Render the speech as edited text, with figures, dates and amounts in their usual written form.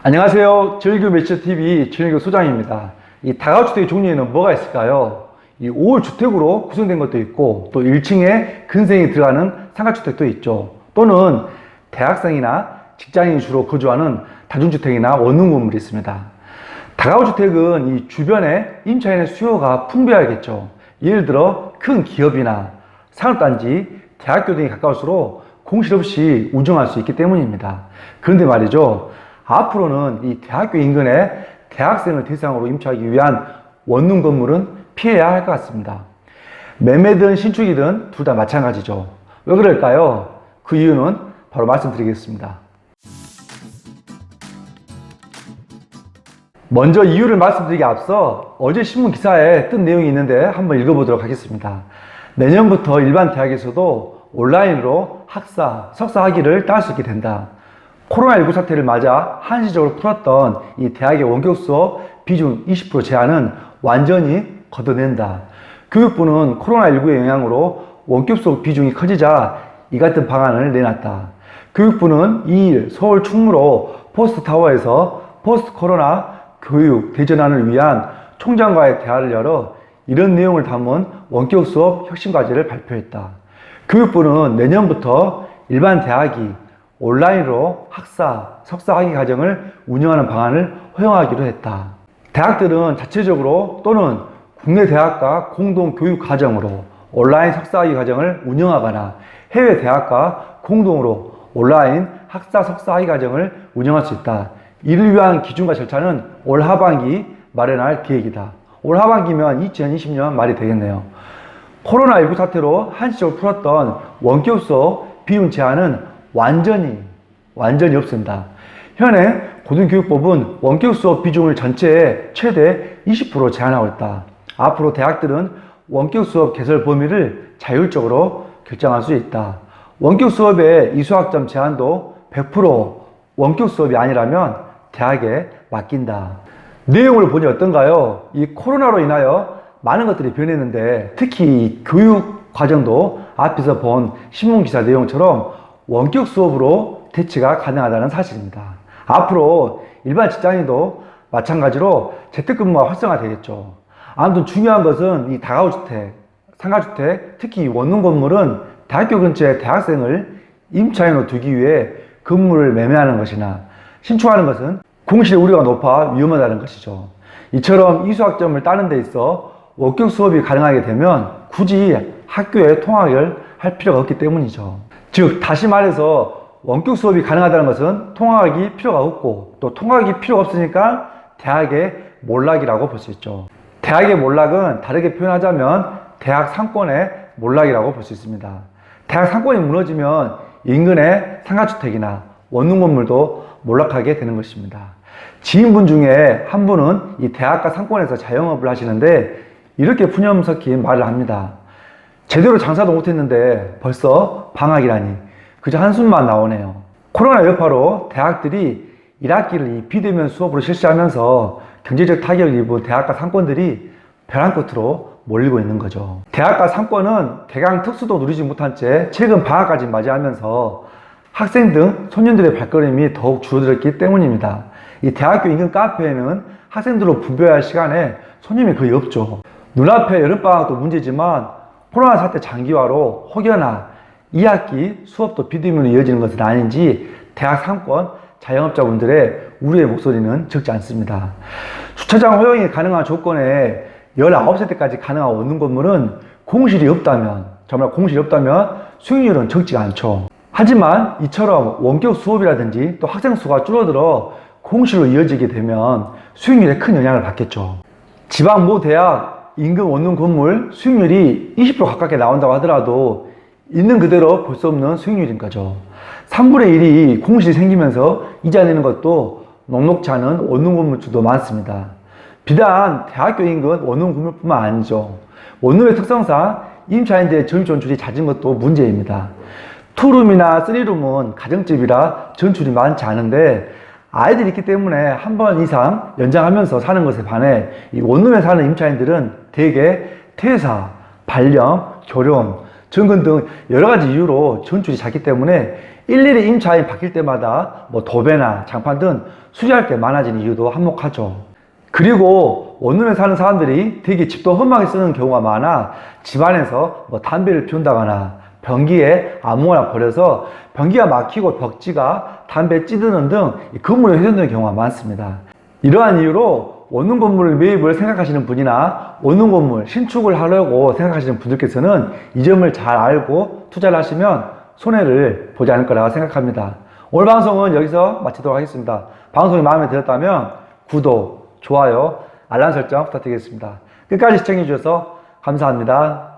안녕하세요. 정일교 매체TV 정일교 소장입니다. 이 다가구주택의 종류에는 뭐가 있을까요? 이 5월 주택으로 구성된 것도 있고, 또 1층에 근생이 들어가는 상가주택도 있죠. 또는 대학생이나 직장인이 주로 거주하는 다중주택이나 원룸 건물이 있습니다. 다가구주택은 이 주변에 임차인의 수요가 풍부해야겠죠. 예를 들어 큰 기업이나 산업단지, 대학교 등이 가까울수록 공실 없이 운영할 수 있기 때문입니다. 그런데 말이죠, 앞으로는 이 대학교 인근에 대학생을 대상으로 임차하기 위한 원룸 건물은 피해야 할 것 같습니다. 매매든 신축이든 둘 다 마찬가지죠. 왜 그럴까요? 그 이유는 바로 말씀드리겠습니다. 먼저 이유를 말씀드리기 앞서 어제 신문 기사에 뜬 내용이 있는데 한번 읽어보도록 하겠습니다. 내년부터 일반 대학에서도 온라인으로 학사, 석사 학위를 따를 수 있게 된다. 코로나19 사태를 맞아 한시적으로 풀었던 이 대학의 원격 수업 비중 20% 제한은 완전히 걷어낸다. 교육부는 코로나19의 영향으로 원격 수업 비중이 커지자 이 같은 방안을 내놨다. 교육부는 2일 서울 충무로 포스트타워에서 포스트 코로나 교육 대전환을 위한 총장과의 대화를 열어 이런 내용을 담은 원격 수업 혁신과제를 발표했다. 교육부는 내년부터 일반 대학이 온라인으로 학사, 석사 학위 과정을 운영하는 방안을 허용하기로 했다. 대학들은 자체적으로 또는 국내 대학과 공동 교육 과정으로 온라인 석사 학위 과정을 운영하거나 해외 대학과 공동으로 온라인 학사, 석사 학위 과정을 운영할 수 있다. 이를 위한 기준과 절차는 올 하반기 마련할 계획이다. 올 하반기면 2020년 말이 되겠네요. 코로나19 사태로 한시적으로 풀었던 원격 수업 비용 제한은 완전히 없습니다. 현행 고등교육법은 원격 수업 비중을 전체의 최대 20% 제한하고 있다. 앞으로 대학들은 원격 수업 개설 범위를 자율적으로 결정할 수 있다. 원격 수업의 이수학점 제한도 100% 원격 수업이 아니라면 대학에 맡긴다. 내용을 보니 어떤가요? 이 코로나로 인하여 많은 것들이 변했는데, 특히 교육 과정도 앞에서 본 신문기사 내용처럼 원격 수업으로 대체가 가능하다는 사실입니다. 앞으로 일반 직장인도 마찬가지로 재택근무가 활성화되겠죠. 아무튼 중요한 것은 이 다가구주택, 상가주택, 특히 원룸 건물은 대학교 근처에 대학생을 임차인으로 두기 위해 건물을 매매하는 것이나 신축하는 것은 공실 우려가 높아 위험하다는 것이죠. 이처럼 이수학점을 따는 데 있어 원격 수업이 가능하게 되면 굳이 학교에 통학을 할 필요가 없기 때문이죠. 즉, 다시 말해서 원격 수업이 가능하다는 것은 통학이 필요가 없고, 또 통학이 필요가 없으니까 대학의 몰락이라고 볼 수 있죠. 대학의 몰락은 다르게 표현하자면 대학 상권의 몰락이라고 볼 수 있습니다. 대학 상권이 무너지면 인근의 상가주택이나 원룸 건물도 몰락하게 되는 것입니다. 지인분 중에 한 분은 이 대학가 상권에서 자영업을 하시는데 이렇게 푸념 섞인 말을 합니다. 제대로 장사도 못했는데 벌써 방학이라니 그저 한숨만 나오네요. 코로나 여파로 대학들이 1학기를 비대면 수업으로 실시하면서 경제적 타격을 입은 대학가 상권들이 벼랑 끝으로 몰리고 있는 거죠. 대학가 상권은 개강 특수도 누리지 못한 채 최근 방학까지 맞이하면서 학생 등 소년들의 발걸음이 더욱 줄어들었기 때문입니다. 이 대학교 인근 카페에는 학생들로 분배할 시간에 손님이 거의 없죠. 눈앞에 여름방학도 문제지만 코로나 사태 장기화로 혹여나 2학기 수업도 비대면으로 이어지는 것은 아닌지 대학 상권 자영업자분들의 우려의 목소리는 적지 않습니다. 주차장 허용이 가능한 조건에 19세 때까지 가능한 원룸 건물은 공실이 없다면, 정말 공실이 없다면 수익률은 적지가 않죠. 하지만 이처럼 원격 수업이라든지 또 학생 수가 줄어들어 공실로 이어지게 되면 수익률에 큰 영향을 받겠죠. 지방 모 대학 인근 원룸 건물 수익률이 20% 가깝게 나온다고 하더라도 있는 그대로 볼 수 없는 수익률인 거죠. 3분의 1이 공실이 생기면서 이자 내는 것도 녹록지 않은 원룸 건물주도 많습니다. 비단 대학교 인근 원룸 건물뿐만 아니죠. 원룸의 특성상 임차인들의 전입 전출이 잦은 것도 문제입니다. 투룸이나 쓰리룸은 가정집이라 전출이 많지 않은데 아이들이 있기 때문에 한 번 이상 연장하면서 사는 것에 반해 이 원룸에 사는 임차인들은 대개 퇴사, 발령, 결혼, 정근 등 여러 가지 이유로 전출이 잦기 때문에 일일이 임차인 바뀔 때마다 뭐 도배나 장판 등 수리할 게 많아지는 이유도 한몫하죠. 그리고 원룸에 사는 사람들이 되게 집도 험하게 쓰는 경우가 많아 집안에서 뭐 담배를 피운다거나 변기에 아무거나 버려서 변기가 막히고 벽지가 담배 찌드는 등 건물에 훼손되는 경우가 많습니다. 이러한 이유로 원룸 건물 매입을 생각하시는 분이나 원룸 건물 신축을 하려고 생각하시는 분들께서는 이 점을 잘 알고 투자를 하시면 손해를 보지 않을 거라고 생각합니다. 오늘 방송은 여기서 마치도록 하겠습니다. 방송이 마음에 들었다면 구독, 좋아요, 알람 설정 부탁드리겠습니다. 끝까지 시청해 주셔서 감사합니다.